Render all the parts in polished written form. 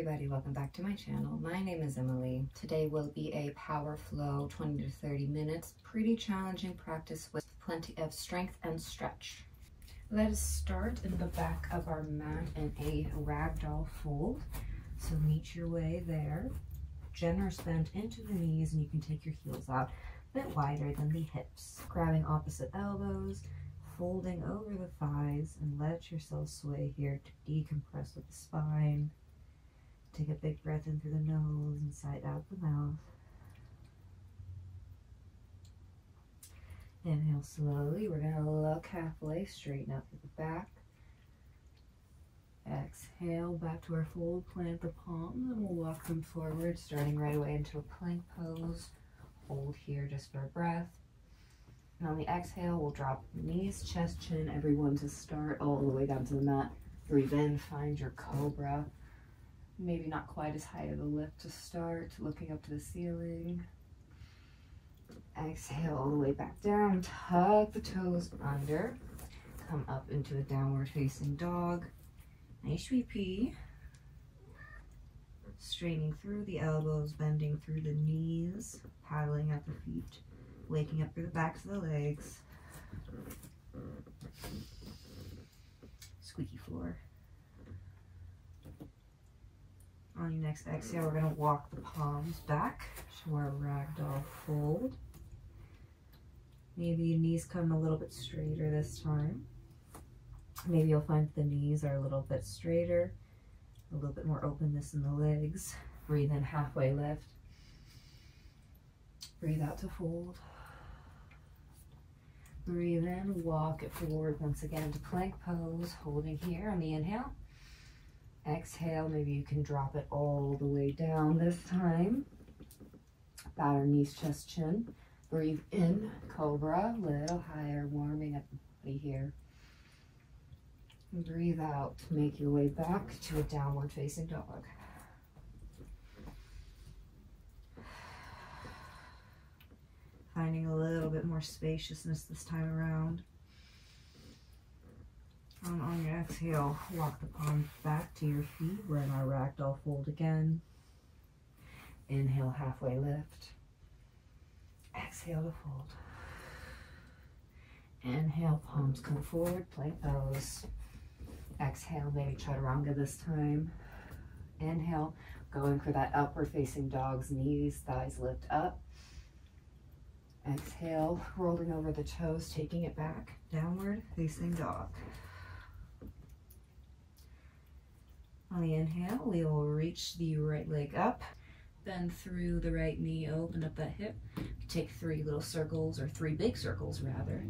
everybody, welcome back to my channel. My name is Emily. Today will be a power flow 20 to 30 minutes, pretty challenging practice with plenty of strength and stretch. Let us start in the back of our mat in a ragdoll fold. So meet your way there. Generous bend into the knees, and you can take your heels out a bit wider than the hips. Grabbing opposite elbows, folding over the thighs, and let yourself sway here to decompress with the spine. Take a big breath in through the nose and sigh out the mouth. Inhale slowly. We're going to look halfway, straighten out through the back. Exhale, back to our fold, plant the palms, and we'll walk them forward, starting right away into a plank pose. Hold here just for a breath. And on the exhale, we'll drop knees, chest, chin, everyone to start all the way down to the mat. Breathe in, find your cobra. Maybe not quite as high of a lift to start, looking up to the ceiling. Exhale all the way back down, tuck the toes under. Come up into a downward facing dog. Nice sweepy. Straightening through the elbows, bending through the knees, paddling at the feet. Waking up through the backs of the legs. Squeaky floor. On your next exhale, we're going to walk the palms back to our ragdoll fold. Maybe your knees come a little bit straighter this time. Maybe you'll find the knees are a little bit straighter, a little bit more openness in the legs. Breathe in, halfway lift. Breathe out to fold. Breathe in, walk it forward once again to plank pose, holding here on the inhale. Exhale, maybe you can drop it all the way down this time. Bow your knees, chest, chin. Breathe in, cobra, a little higher, warming up the body here. And breathe out, make your way back to a downward facing dog. Finding a little bit more spaciousness this time around. On your exhale, walk the palms back to your feet. We're in our ragdoll fold again. Inhale, halfway lift. Exhale to fold. Inhale, palms come forward, plank pose. Exhale, maybe chaturanga this time. Inhale, going for that upward facing dog's knees, thighs lift up. Exhale, rolling over the toes, taking it back, downward facing dog. On the inhale, we will reach the right leg up, bend through the right knee, open up that hip. Take 3 little circles, or 3 big circles rather.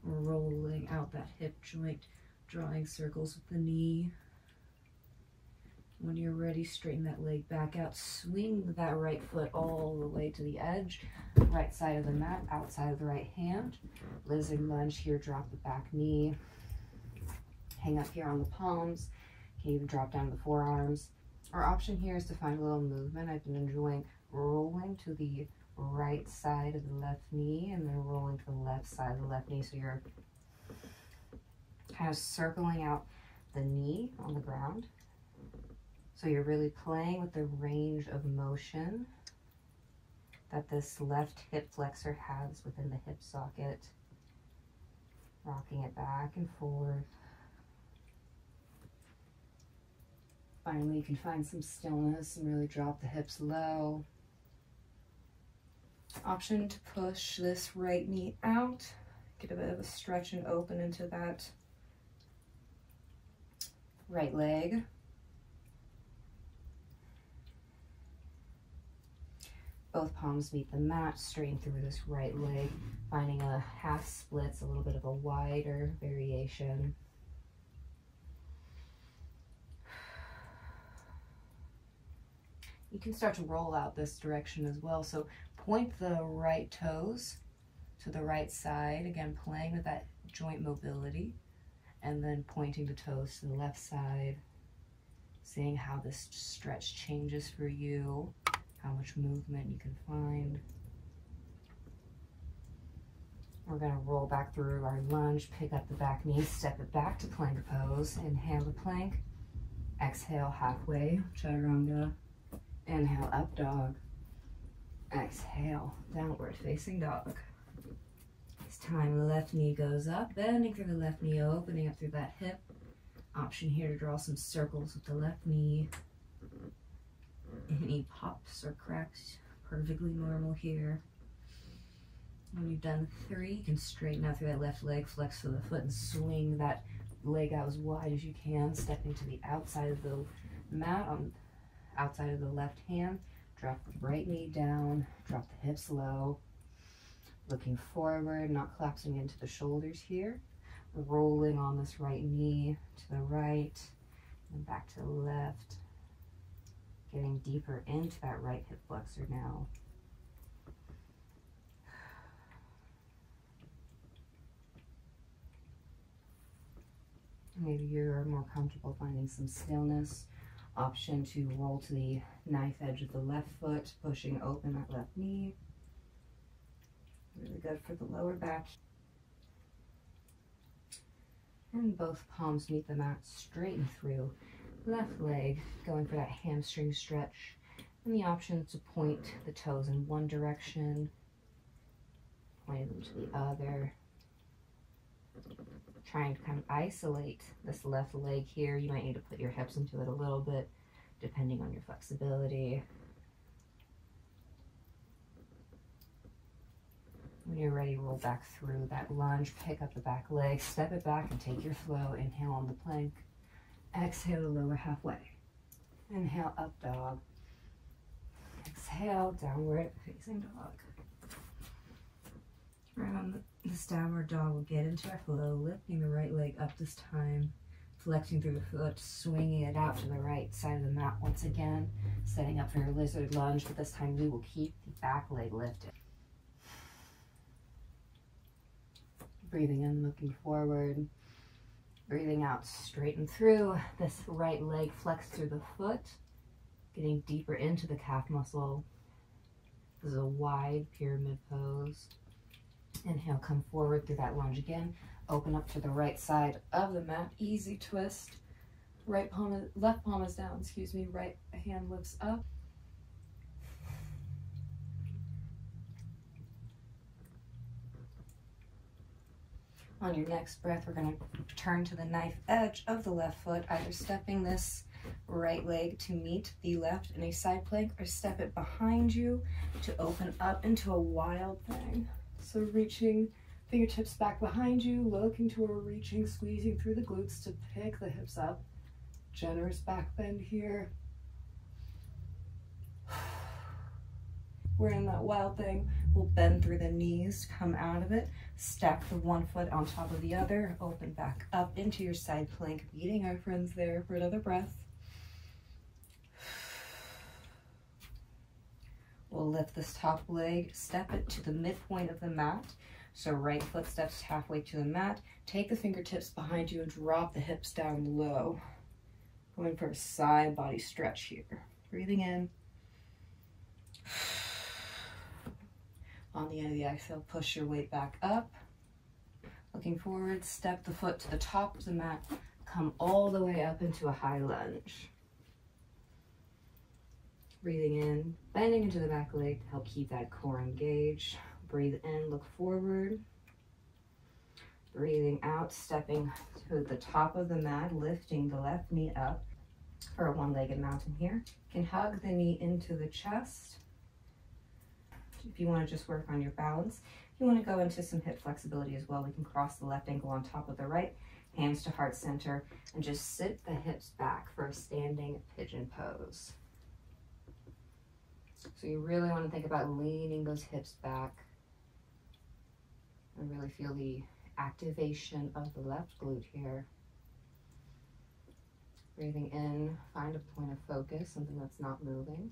Rolling out that hip joint, drawing circles with the knee. When you're ready, straighten that leg back out. Swing that right foot all the way to the edge. Right side of the mat, outside of the right hand. Lizard lunge here, drop the back knee. Hang up here on the palms. Can even drop down the forearms. Our option here is to find a little movement. I've been enjoying rolling to the right side of the left knee and then rolling to the left side of the left knee. So you're kind of circling out the knee on the ground. So you're really playing with the range of motion that this left hip flexor has within the hip socket. Rocking it back and forth. Finally, you can find some stillness and really drop the hips low. Option to push this right knee out. Get a bit of a stretch and open into that right leg. Both palms meet the mat, straighten through this right leg, finding a half splits, a little bit of a wider variation. You can start to roll out this direction as well. So point the right toes to the right side, again playing with that joint mobility, and then pointing the toes to the left side, seeing how this stretch changes for you, how much movement you can find. We're going to roll back through our lunge, pick up the back knee, step it back to plank pose. Inhale to plank. Exhale, halfway, chaturanga. Inhale, up dog. Exhale, downward facing dog. This time the left knee goes up, bending through the left knee, opening up through that hip. Option here to draw some circles with the left knee. Any pops or cracks, perfectly normal here. When you've done 3, you can straighten out through that left leg, flex to the foot, and swing that leg out as wide as you can, stepping to the outside of the mat, on outside of the left hand. Drop the right knee down, drop the hips low, looking forward, not collapsing into the shoulders here. Rolling on this right knee to the right and back to the left. Getting deeper into that right hip flexor now. Maybe you're more comfortable finding some stillness. Option to roll to the knife edge of the left foot, pushing open that left knee. Really good for the lower back. And both palms meet the mat, straighten through. Left leg, going for that hamstring stretch. And the option to point the toes in one direction, point them to the other. Trying to kind of isolate this left leg here. You might need to put your hips into it a little bit, depending on your flexibility. When you're ready, roll back through that lunge, pick up the back leg, step it back and take your flow. Inhale on the plank. Exhale to lower halfway. Inhale, up dog. Exhale, downward facing dog. Right on this downward dog, we'll get into our flow, lifting the right leg up this time, flexing through the foot, swinging it out to the right side of the mat once again, setting up for your lizard lunge, but this time we will keep the back leg lifted. Breathing in, looking forward. Breathing out, straighten through. This right leg flex through the foot, getting deeper into the calf muscle. This is a wide pyramid pose. Inhale, come forward through that lunge again. Open up to the right side of the mat. Easy twist. Left palm is down, excuse me. Right hand lifts up. On your next breath, we're going to turn to the knife edge of the left foot, either stepping this right leg to meet the left in a side plank, or step it behind you to open up into a wild thing. So reaching fingertips back behind you, looking toward reaching, squeezing through the glutes to pick the hips up. Generous back bend here. We're in that wild thing. We'll bend through the knees, come out of it, stack the one foot on top of the other, open back up into your side plank, meeting our friends there for another breath. We'll lift this top leg, step it to the midpoint of the mat. So right foot steps halfway to the mat. Take the fingertips behind you and drop the hips down low. Going for a side body stretch here. Breathing in. On the end of the exhale, push your weight back up. Looking forward, step the foot to the top of the mat. Come all the way up into a high lunge. Breathing in, bending into the back leg to help keep that core engaged. Breathe in, look forward. Breathing out, stepping to the top of the mat, lifting the left knee up for a one-legged mountain here. You can hug the knee into the chest. If you want to just work on your balance, if you want to go into some hip flexibility as well, we can cross the left ankle on top of the right, hands to heart center, and just sit the hips back for a standing pigeon pose. So you really want to think about leaning those hips back and really feel the activation of the left glute here. Breathing in, find a point of focus, something that's not moving.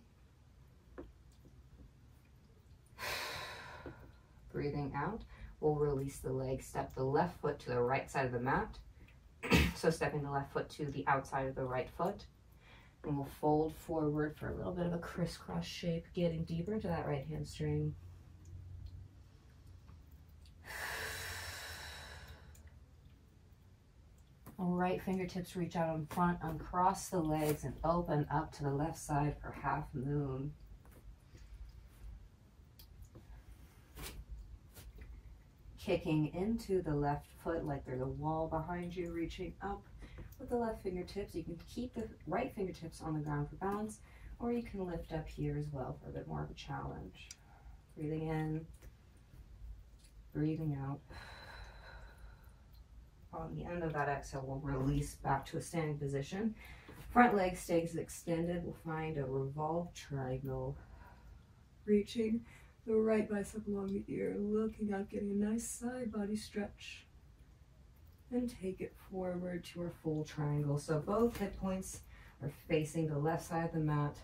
Breathing out, we'll release the leg, step the left foot to the right side of the mat. So stepping the left foot to the outside of the right foot. And we'll fold forward for a little bit of a crisscross shape, getting deeper into that right hamstring. All Right fingertips reach out in front, uncross the legs, and open up to the left side for half moon. Kicking into the left foot like there's a wall behind you, reaching up with the left fingertips. You can keep the right fingertips on the ground for balance, or you can lift up here as well for a bit more of a challenge. Breathing in, breathing out. On the end of that exhale, we'll release back to a standing position. Front leg stays extended. We'll find a revolved triangle. Reaching the right bicep along the ear, looking up, getting a nice side body stretch. And take it forward to our full triangle. So both hip points are facing the left side of the mat.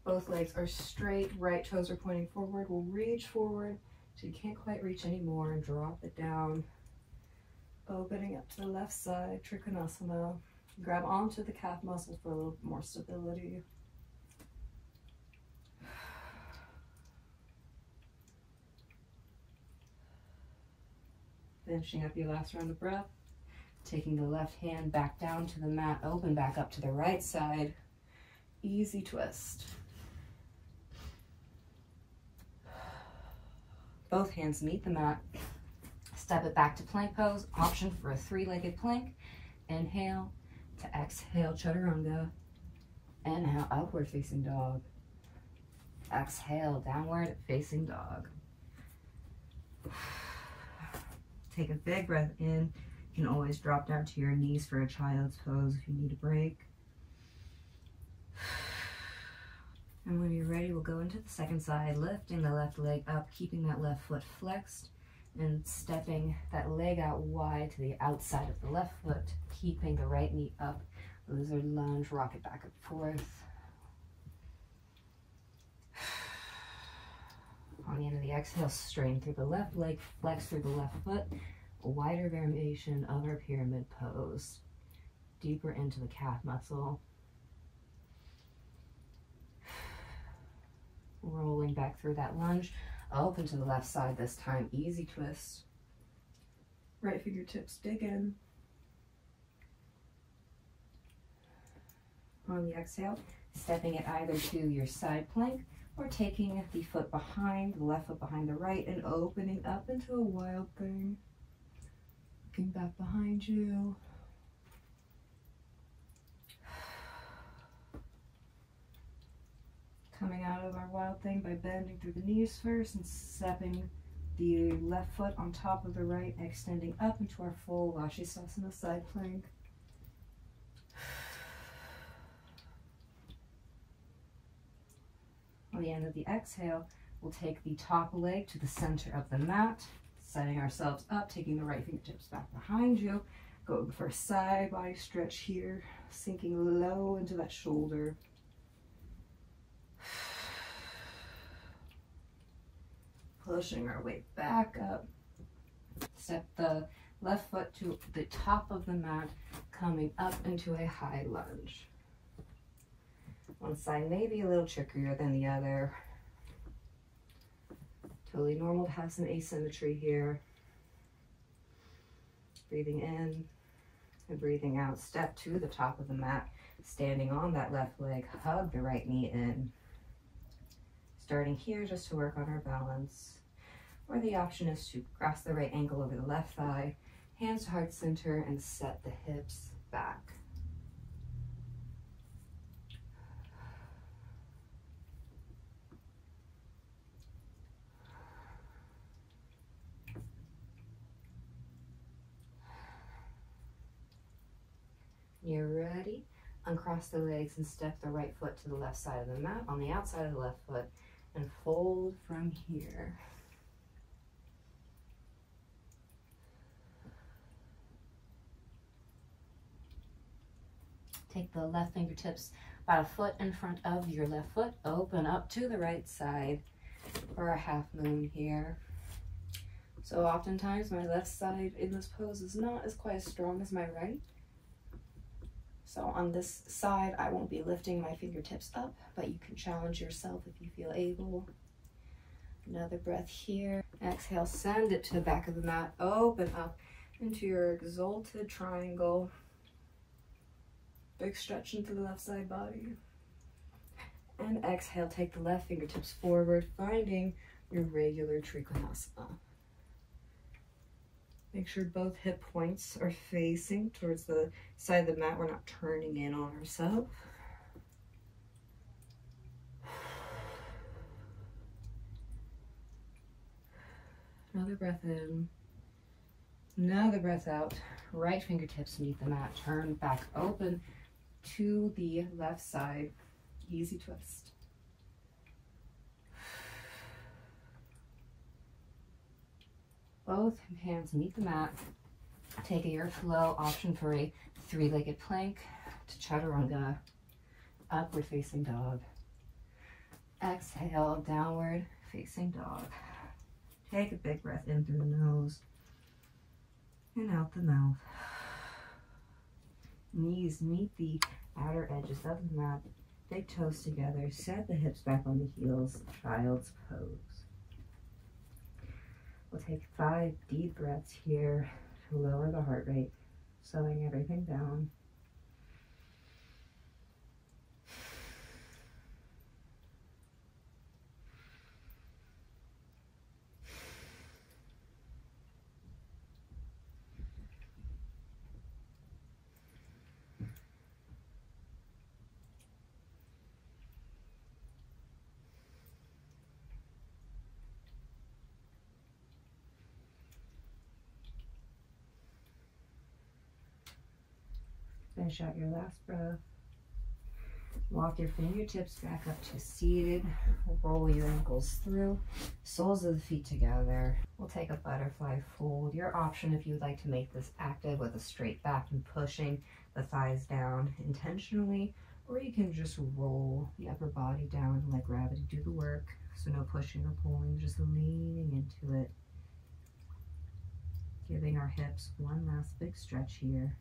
Both legs are straight, right toes are pointing forward. We'll reach forward so you can't quite reach anymore and drop it down. Opening up to the left side, Trikonasana. Grab onto the calf muscles for a little more stability. Finishing up your last round of breath. Taking the left hand back down to the mat, open back up to the right side. Easy twist. Both hands meet the mat. Step it back to plank pose. Option for a three-legged plank. Inhale to exhale, chaturanga. Inhale, upward facing dog. Exhale, downward facing dog. Take a big breath in. You can always drop down to your knees for a child's pose if you need a break. And when you're ready, we'll go into the second side, lifting the left leg up, keeping that left foot flexed, and stepping that leg out wide to the outside of the left foot, keeping the right knee up. Lizard lunge, rock it back and forth. On the end of the exhale, straighten through the left leg, flex through the left foot. A wider variation of our pyramid pose. Deeper into the calf muscle. Rolling back through that lunge. Open to the left side this time. Easy twist. Right fingertips dig in. On the exhale, stepping it either to your side plank or taking the foot behind, the left foot behind the right, and opening up into a wild thing. Looking back behind you. Coming out of our wild thing by bending through the knees first and stepping the left foot on top of the right, extending up into our full Vashisthasana side plank. On the end of the exhale, we'll take the top leg to the center of the mat, setting ourselves up, taking the right fingertips back behind you, going for a side body stretch here, sinking low into that shoulder. Pushing our way back up. Step the left foot to the top of the mat, coming up into a high lunge. One side may be a little trickier than the other. Totally normal to have some asymmetry here. Breathing in and breathing out. Step to the top of the mat, standing on that left leg, hug the right knee in. Starting here just to work on our balance. Or the option is to cross the right ankle over the left thigh, hands to heart center, and set the hips back. You're ready. Uncross the legs and step the right foot to the left side of the mat on the outside of the left foot and fold from here. Take the left fingertips about a foot in front of your left foot. Open up to the right side for a half moon here. So oftentimes my left side in this pose is not as quite as strong as my right. So on this side, I won't be lifting my fingertips up, but you can challenge yourself if you feel able. Another breath here. Exhale, send it to the back of the mat. Open up into your exalted triangle. Big stretch into the left side body. And exhale, take the left fingertips forward, finding your regular trikonasana. Make sure both hip points are facing towards the side of the mat. We're not turning in on ourselves. Another breath in. Another breath out. Right fingertips meet the mat. Turn back open to the left side. Easy twist. Both hands meet the mat. Take a your flow option for a three-legged plank to chaturanga. Upward facing dog. Exhale, downward facing dog. Take a big breath in through the nose and out the mouth. Knees meet the outer edges of the mat. Big toes together. Set the hips back on the heels. Child's pose. We'll take 5 deep breaths here to lower the heart rate, slowing everything down. Finish out your last breath. Walk your fingertips back up to seated. Roll your ankles through. Soles of the feet together. We'll take a butterfly fold. Your option if you would like to make this active with a straight back and pushing the thighs down intentionally, or you can just roll the upper body down and let gravity do the work. So no pushing or pulling, just leaning into it. Giving our hips one last big stretch here.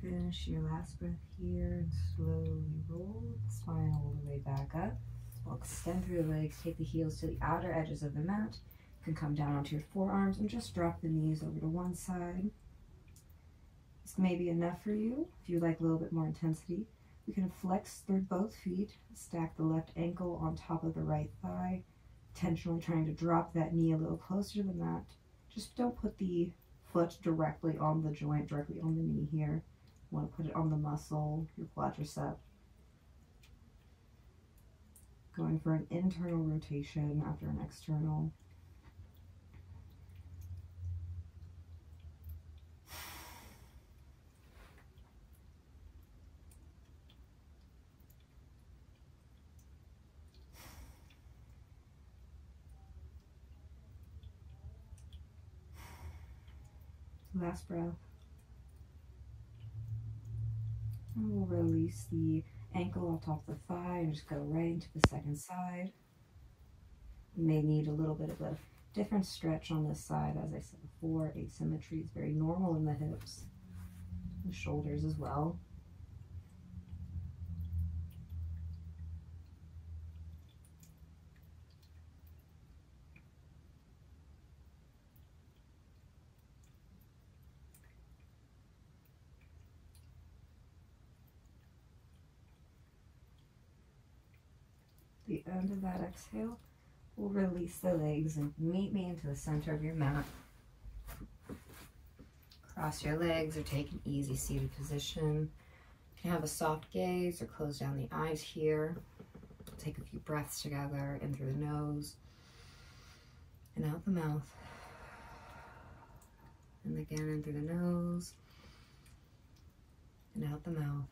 Finish your last breath here and slowly roll the spine all the way back up. We'll extend through the legs, take the heels to the outer edges of the mat. You can come down onto your forearms and just drop the knees over to one side. This may be enough for you. If you like a little bit more intensity, you can flex through both feet, stack the left ankle on top of the right thigh, intentionally trying to drop that knee a little closer to the mat. Just don't put the foot directly on the joint, directly on the knee here. You want to put it on the muscle, your quadricep. Going for an internal rotation after an external. Last breath. And we'll release the ankle off top of the thigh and just go right into the second side. You may need a little bit of a different stretch on this side. As I said before, asymmetry is very normal in the hips, the shoulders as well. The end of that exhale, we'll release the legs and meet me into the center of your mat. Cross your legs or take an easy seated position. You can have a soft gaze or close down the eyes here. Take a few breaths together, in through the nose and out the mouth. And again, in through the nose and out the mouth.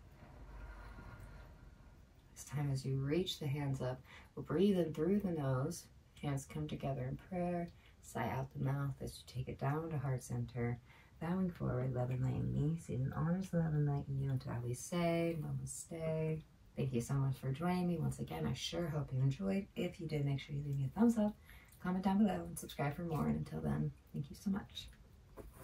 This time as you reach the hands up, we'll breathe in through the nose. Hands come together in prayer. Sigh out the mouth as you take it down to heart center. Bowing forward, love and light in me. See an honors, love and light in you. Until I always say, namaste. Thank you so much for joining me once again. I sure hope you enjoyed. If you did, make sure you leave me a thumbs up, comment down below, and subscribe for more. And until then, thank you so much.